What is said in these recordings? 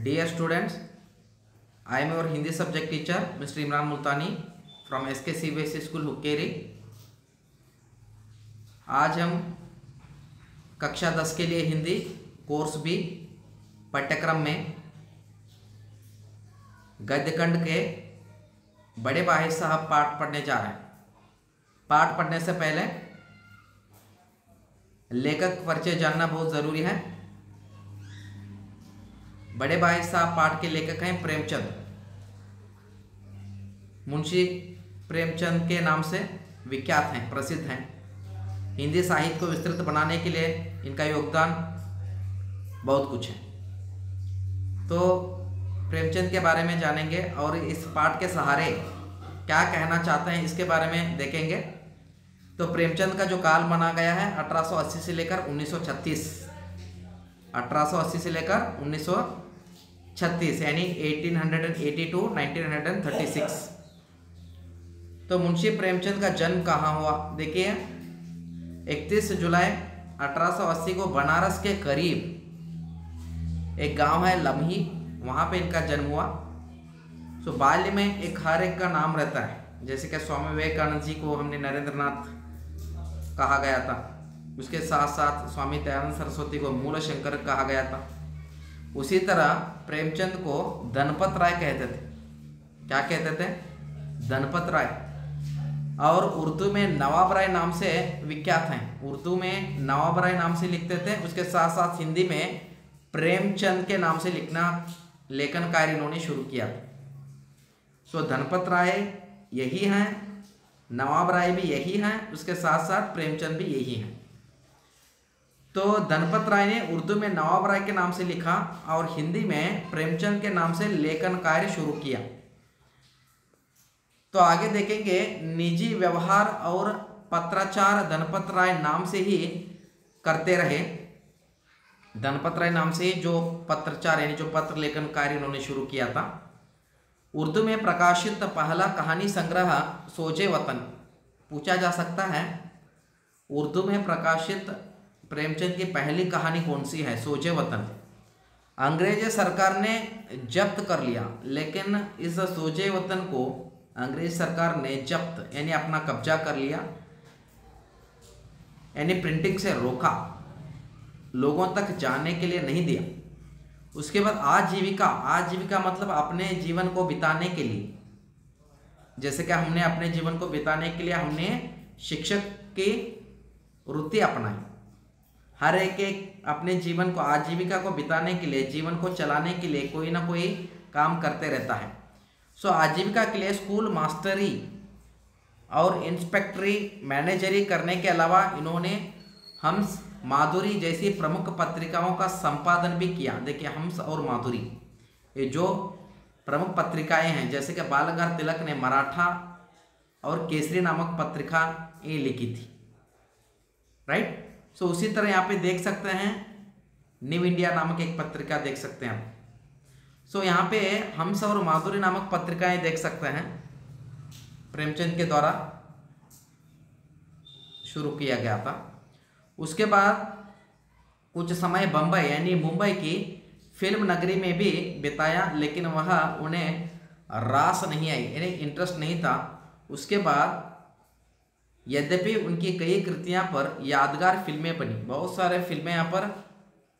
Dear students, I am your Hindi subject teacher, Mr. Imran Multani from SK CBSE School Hukkeri. आज हम कक्षा 10 के लिए हिंदी कोर्स बी पाठ्यक्रम में गद्यखंड के बड़े भाई साहब पाठ पढ़ने जा रहे हैं। पाठ पढ़ने से पहले लेखक परिचय जानना बहुत ज़रूरी है। बड़े भाई साहब पाठ के लेखक हैं प्रेमचंद। मुंशी प्रेमचंद के नाम से विख्यात हैं, प्रसिद्ध हैं। हिंदी साहित्य को विस्तृत बनाने के लिए इनका योगदान बहुत कुछ है। तो प्रेमचंद के बारे में जानेंगे और इस पाठ के सहारे क्या कहना चाहते हैं इसके बारे में देखेंगे। तो प्रेमचंद का जो काल माना गया है 1880 से लेकर 1936, 1880 से लेकर 1936 यानी 1880 टू 1936। तो मुंशी प्रेमचंद का जन्म कहाँ हुआ? देखिए 31 जुलाई 1880 को बनारस के करीब एक गांव है लम्ही, वहाँ पे इनका जन्म हुआ। तो बाल्य में हर एक का नाम रहता है, जैसे कि स्वामी विवेकानंद जी को हमने नरेंद्र नाथ कहा गया था, उसके साथ साथ स्वामी दयानंद सरस्वती को मूल शंकर कहा गया था। उसी तरह प्रेमचंद को धनपत राय कहते थे। क्या कहते थे? धनपत राय। और उर्दू में नवाब राय नाम से विख्यात हैं। उर्दू में नवाब राय नाम से लिखते थे, उसके साथ साथ हिंदी में प्रेमचंद के नाम से लेखन कार्य इन्होंने शुरू किया। सो धनपत राय यही हैं, नवाब राय भी यही हैं, उसके साथ साथ प्रेमचंद भी यही हैं। तो धनपत राय ने उर्दू में नवाब राय के नाम से लिखा और हिंदी में प्रेमचंद के नाम से लेखन कार्य शुरू किया। तो आगे देखेंगे निजी व्यवहार और पत्राचार धनपत राय नाम से ही करते रहे। धनपत राय नाम से जो पत्राचार यानी जो पत्र लेखन कार्य उन्होंने शुरू किया था। उर्दू में प्रकाशित पहला कहानी संग्रह सोजे वतन। पूछा जा सकता है उर्दू में प्रकाशित प्रेमचंद की पहली कहानी कौन सी है? सोजे वतन। अंग्रेज सरकार ने जब्त कर लिया, लेकिन इस सोजे वतन को अंग्रेज सरकार ने जब्त यानी अपना कब्जा कर लिया, यानी प्रिंटिंग से रोका, लोगों तक जाने के लिए नहीं दिया। उसके बाद आजीविका मतलब अपने जीवन को बिताने के लिए, जैसे कि हमने अपने जीवन को बिताने के लिए हमने शिक्षक की वृत्ति अपनाई। हर एक अपने जीवन को आजीविका को बिताने के लिए, जीवन को चलाने के लिए कोई ना कोई काम करते रहता है। सो आजीविका के लिए स्कूल मास्टरी और इंस्पेक्टरी मैनेजरी करने के अलावा इन्होंने हंस माधुरी जैसी प्रमुख पत्रिकाओं का संपादन भी किया। देखिए हंस और माधुरी ये जो प्रमुख पत्रिकाएं हैं, जैसे कि बाल गंगाधर तिलक ने मराठा और केसरी नामक पत्रिका ये लिखी थी, राइट। सो उसी तरह यहाँ पे देख सकते हैं न्यू इंडिया नामक एक पत्रिका देख सकते हैं आप। सो यहाँ पे हंस और माधुरी नामक पत्रिकाएं देख सकते हैं, प्रेमचंद के द्वारा शुरू किया गया था। उसके बाद कुछ समय बम्बई यानी मुंबई की फिल्म नगरी में भी बिताया, लेकिन वह उन्हें रास नहीं आई, यानी इंटरेस्ट नहीं था। उसके बाद यद्यपि उनकी कई कृतियां पर यादगार फिल्में बनी, बहुत सारे फिल्में यहाँ पर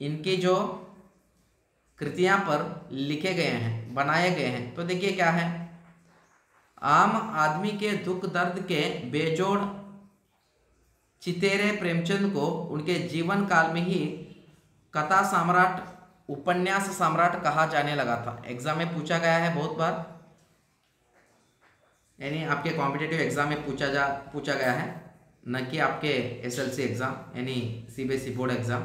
इनकी जो कृतियां पर लिखे गए हैं, बनाए गए हैं। तो देखिए क्या है, आम आदमी के दुख दर्द के बेजोड़ चितेरे प्रेमचंद को उनके जीवन काल में ही कथा सम्राट, उपन्यास सम्राट कहा जाने लगा था। एग्जाम में पूछा गया है बहुत बार, यानी आपके कॉम्पिटिटिव एग्जाम में पूछा गया है, न कि आपके एसएलसी एग्जाम यानी सीबीएसई बोर्ड एग्जाम।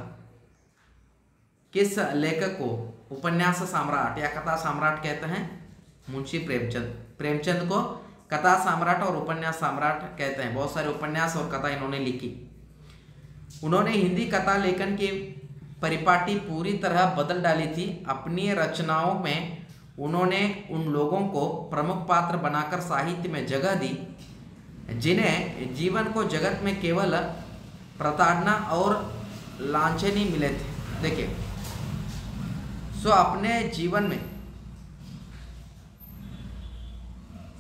किस लेखक को उपन्यास सम्राट या कथा सम्राट कहते हैं? मुंशी प्रेमचंद। प्रेमचंद को कथा सम्राट और उपन्यास सम्राट कहते हैं। बहुत सारे उपन्यास और कथा इन्होंने लिखी। उन्होंने हिंदी कथा लेखन की परिपाटी पूरी तरह बदल डाली थी। अपनी रचनाओं में उन्होंने उन लोगों को प्रमुख पात्र बनाकर साहित्य में जगह दी जिन्हें जीवन को जगत में केवल प्रताड़ना और लांछन ही मिले थे। देखिए सो अपने जीवन में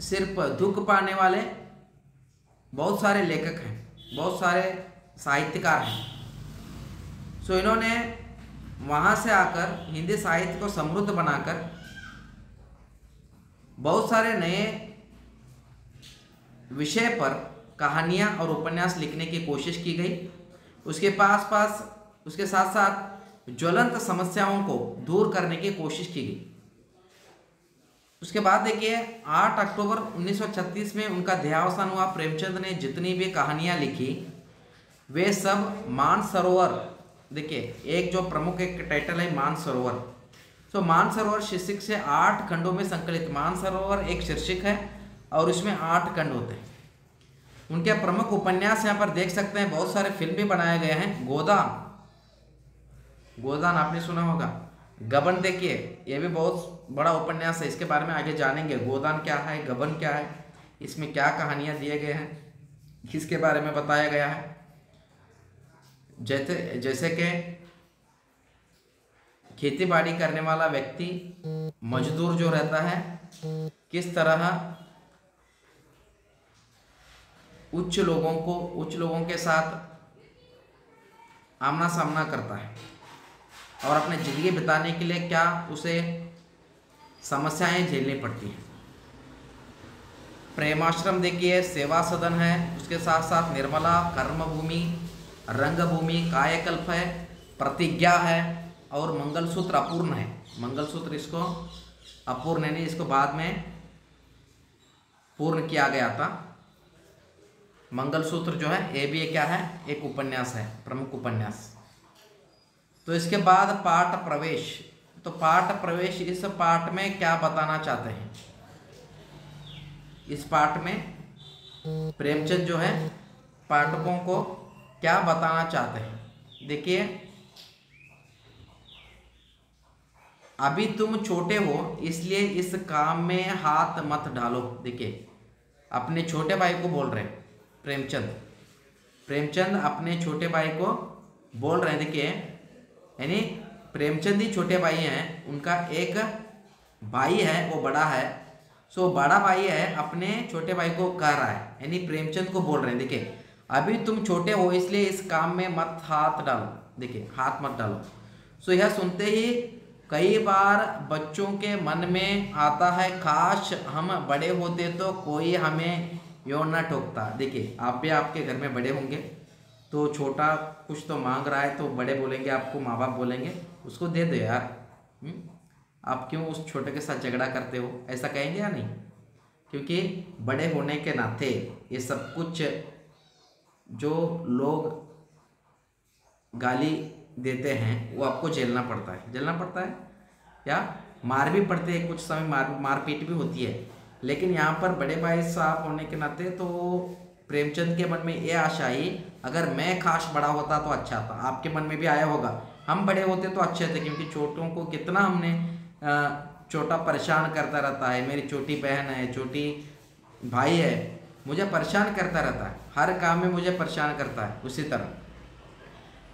सिर्फ दुख पाने वाले बहुत सारे लेखक हैं, बहुत सारे साहित्यकार हैं। सो इन्होंने वहाँ से आकर हिंदी साहित्य को समृद्ध बनाकर बहुत सारे नए विषय पर कहानियाँ और उपन्यास लिखने की कोशिश की गई। उसके साथ साथ ज्वलंत समस्याओं को दूर करने की कोशिश की गई। उसके बाद देखिए 8 अक्टूबर 1936 में उनका देहावसान हुआ। प्रेमचंद ने जितनी भी कहानियाँ लिखी वे सब मानसरोवर, देखिए एक जो प्रमुख एक टाइटल है मानसरोवर। सो मानसरोवर शीर्षक से 8 खंडों में संकलित, मानसरोवर एक शीर्षक है और इसमें 8 खंड होते हैं। उनके प्रमुख उपन्यास यहाँ पर देख सकते हैं, बहुत सारे फिल्म भी बनाए गए हैं। गोदान आपने सुना होगा। गबन देखिए, ये भी बहुत बड़ा उपन्यास है, इसके बारे में आगे जानेंगे। गोदान क्या है, गबन क्या है, इसमें क्या कहानियाँ दिए गए हैं, किसके बारे में बताया गया है। जैसे कि खेती बाड़ी करने वाला व्यक्ति, मजदूर जो रहता है, किस तरह उच्च लोगों के साथ आमना सामना करता है और अपने जिंदगी बिताने के लिए क्या उसे समस्याएं झेलनी पड़ती हैं। प्रेमाश्रम देखिए, सेवा सदन है, उसके साथ साथ निर्मला, कर्मभूमि, रंगभूमि, कायाकल्प है, प्रतिज्ञा है और मंगलसूत्र अपूर्ण है। मंगलसूत्र इसको अपूर्ण है, नहीं, इसको बाद में पूर्ण किया गया था। मंगलसूत्र जो है ये भी क्या है, एक उपन्यास है, प्रमुख उपन्यास। तो इसके बाद पाठ प्रवेश। तो पाठ प्रवेश, इस पाठ में क्या बताना चाहते हैं? इस पाठ में प्रेमचंद जो है पाठकों को क्या बताना चाहते हैं? देखिए, अभी तुम छोटे हो इसलिए इस काम में हाथ मत डालो। देखिए, अपने छोटे भाई को बोल रहे हैं प्रेमचंद अपने छोटे भाई को बोल रहे हैं। देखिए, यानी प्रेमचंद ही छोटे भाई हैं, उनका एक भाई है वो बड़ा है। सो बड़ा भाई है अपने छोटे भाई को कह रहा है, यानी प्रेमचंद को बोल रहे हैं, देखिए अभी तुम छोटे हो इसलिए इस काम में मत हाथ डालो। देखिए, हाथ मत डालो। सो यह सुनते ही कई बार बच्चों के मन में आता है, काश हम बड़े होते तो कोई हमें यूं न ठोकता। देखिए, आप भी आपके घर में बड़े होंगे तो छोटा कुछ तो मांग रहा है तो बड़े बोलेंगे, आपको माँ बाप बोलेंगे उसको दे दो यार, आप क्यों उस छोटे के साथ झगड़ा करते हो, ऐसा कहेंगे या नहीं? क्योंकि बड़े होने के नाते ये सब कुछ जो लोग गाली देते हैं वो आपको झेलना पड़ता है या मार भी पड़ते हैं, कुछ समय मारपीट भी होती है। लेकिन यहाँ पर बड़े भाई साहब होने के नाते तो प्रेमचंद के मन में ये आशा आई, अगर मैं काश बड़ा होता तो अच्छा था। आपके मन में भी आया होगा, हम बड़े होते तो अच्छे थे, क्योंकि छोटों को कितना हमने छोटा परेशान करता रहता है। मेरी छोटी बहन है, छोटी भाई है, मुझे परेशान करता रहता है, हर काम में मुझे परेशान करता है उसी तरह।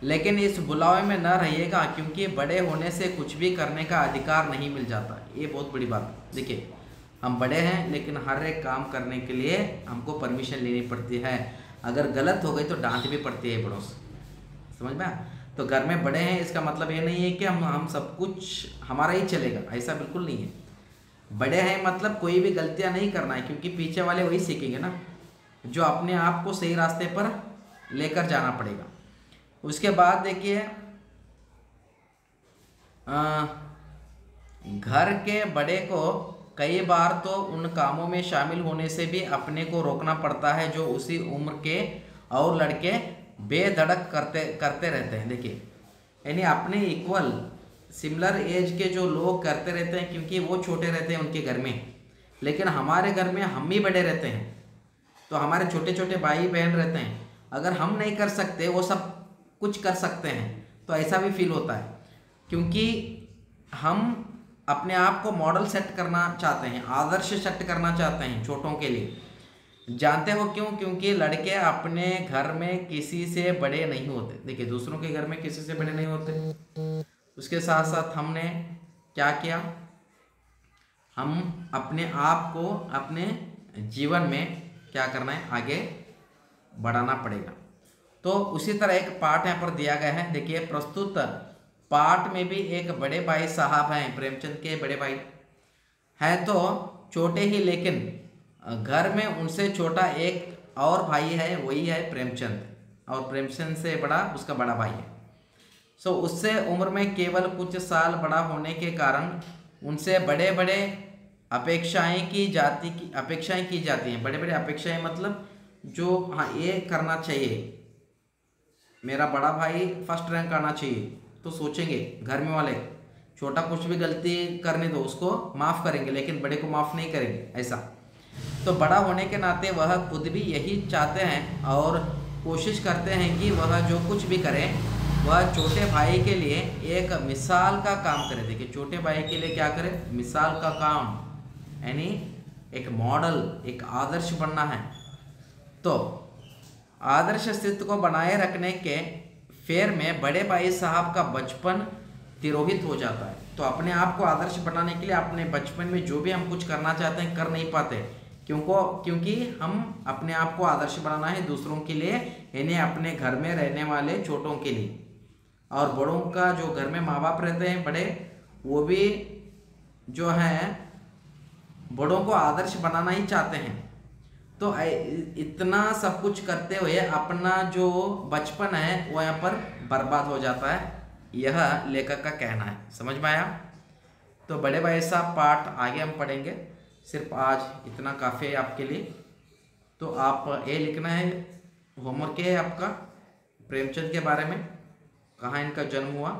लेकिन इस बुलावे में न रहिएगा, क्योंकि बड़े होने से कुछ भी करने का अधिकार नहीं मिल जाता। ये बहुत बड़ी बात है। देखिए, हम बड़े हैं लेकिन हर एक काम करने के लिए हमको परमिशन लेनी पड़ती है। अगर गलत हो गई तो डांट भी पड़ती है बड़ों से, समझ में? तो घर में बड़े हैं इसका मतलब ये नहीं है कि हम सब कुछ हमारा ही चलेगा, ऐसा बिल्कुल नहीं है। बड़े हैं मतलब कोई भी गलतियां नहीं करना है, क्योंकि पीछे वाले वही सीखेंगे ना, जो अपने आप को सही रास्ते पर लेकर जाना पड़ेगा। उसके बाद देखिए, घर के बड़े को कई बार तो उन कामों में शामिल होने से भी अपने को रोकना पड़ता है जो उसी उम्र के और लड़के बेधड़क करते रहते हैं। देखिए, यानी अपने इक्वल सिमिलर एज के जो लोग करते रहते हैं, क्योंकि वो छोटे रहते हैं उनके घर में, लेकिन हमारे घर में हम ही बड़े रहते हैं। तो हमारे छोटे छोटे भाई बहन रहते हैं, अगर हम नहीं कर सकते वो सब कुछ कर सकते हैं, तो ऐसा भी फील होता है। क्योंकि हम अपने आप को मॉडल सेट करना चाहते हैं, आदर्श सेट करना चाहते हैं छोटों के लिए। जानते हो क्यों? क्योंकि लड़के अपने घर में किसी से बड़े नहीं होते। देखिए, दूसरों के घर में किसी से बड़े नहीं होते। उसके साथ साथ हमने क्या किया, हम अपने आप को अपने जीवन में क्या करना है, आगे बढ़ाना पड़ेगा। तो उसी तरह एक पाठ यहाँ पर दिया गया है। देखिए, प्रस्तुत पाठ में भी एक बड़े भाई साहब हैं, प्रेमचंद के बड़े भाई हैं तो छोटे ही, लेकिन घर में उनसे छोटा एक और भाई है, वही है प्रेमचंद, और प्रेमचंद से बड़ा उसका बड़ा भाई है। सो उससे उम्र में केवल कुछ साल बड़ा होने के कारण उनसे बड़े बड़े अपेक्षाएं की जाती हैं। बड़े बड़े अपेक्षाएं मतलब जो, हाँ ये करना चाहिए, मेरा बड़ा भाई फर्स्ट रैंक आना चाहिए, तो सोचेंगे घर में वाले छोटा कुछ भी गलती करने दो उसको माफ़ करेंगे, लेकिन बड़े को माफ़ नहीं करेंगे, ऐसा। तो बड़ा होने के नाते वह खुद भी यही चाहते हैं और कोशिश करते हैं कि वह जो कुछ भी करें वह छोटे भाई के लिए एक मिसाल का काम करे। देखिए, छोटे भाई के लिए क्या करे, मिसाल का काम, यानी एक मॉडल, एक आदर्श बनना है। तो आदर्श स्थिति को बनाए रखने के फेर में बड़े भाई साहब का बचपन तिरोहित हो जाता है। तो अपने आप को आदर्श बनाने के लिए अपने बचपन में जो भी हम कुछ करना चाहते हैं कर नहीं पाते, क्योंकि हम अपने आप को आदर्श बनाना है दूसरों के लिए, यानी अपने घर में रहने वाले छोटों के लिए। और बड़ों का जो घर में माँ बाप रहते हैं बड़े, वो भी जो है बड़ों को आदर्श बनाना ही चाहते हैं। तो इतना सब कुछ करते हुए अपना जो बचपन है वो यहाँ पर बर्बाद हो जाता है, यह लेखक का कहना है। समझ में आया? तो बड़े भाई साहब पाठ आगे हम पढ़ेंगे, सिर्फ आज इतना काफ़ी है आपके लिए। तो आप ये लिखना है, होमवर्क है आपका प्रेमचंद के बारे में, कहाँ इनका जन्म हुआ,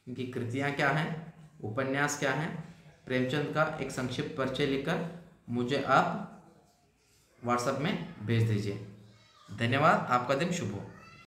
इनकी कृतियाँ क्या हैं, उपन्यास क्या हैं, प्रेमचंद का एक संक्षिप्त परिचय लिखकर मुझे आप व्हाट्सएप में भेज दीजिए। धन्यवाद, आपका दिन शुभ हो।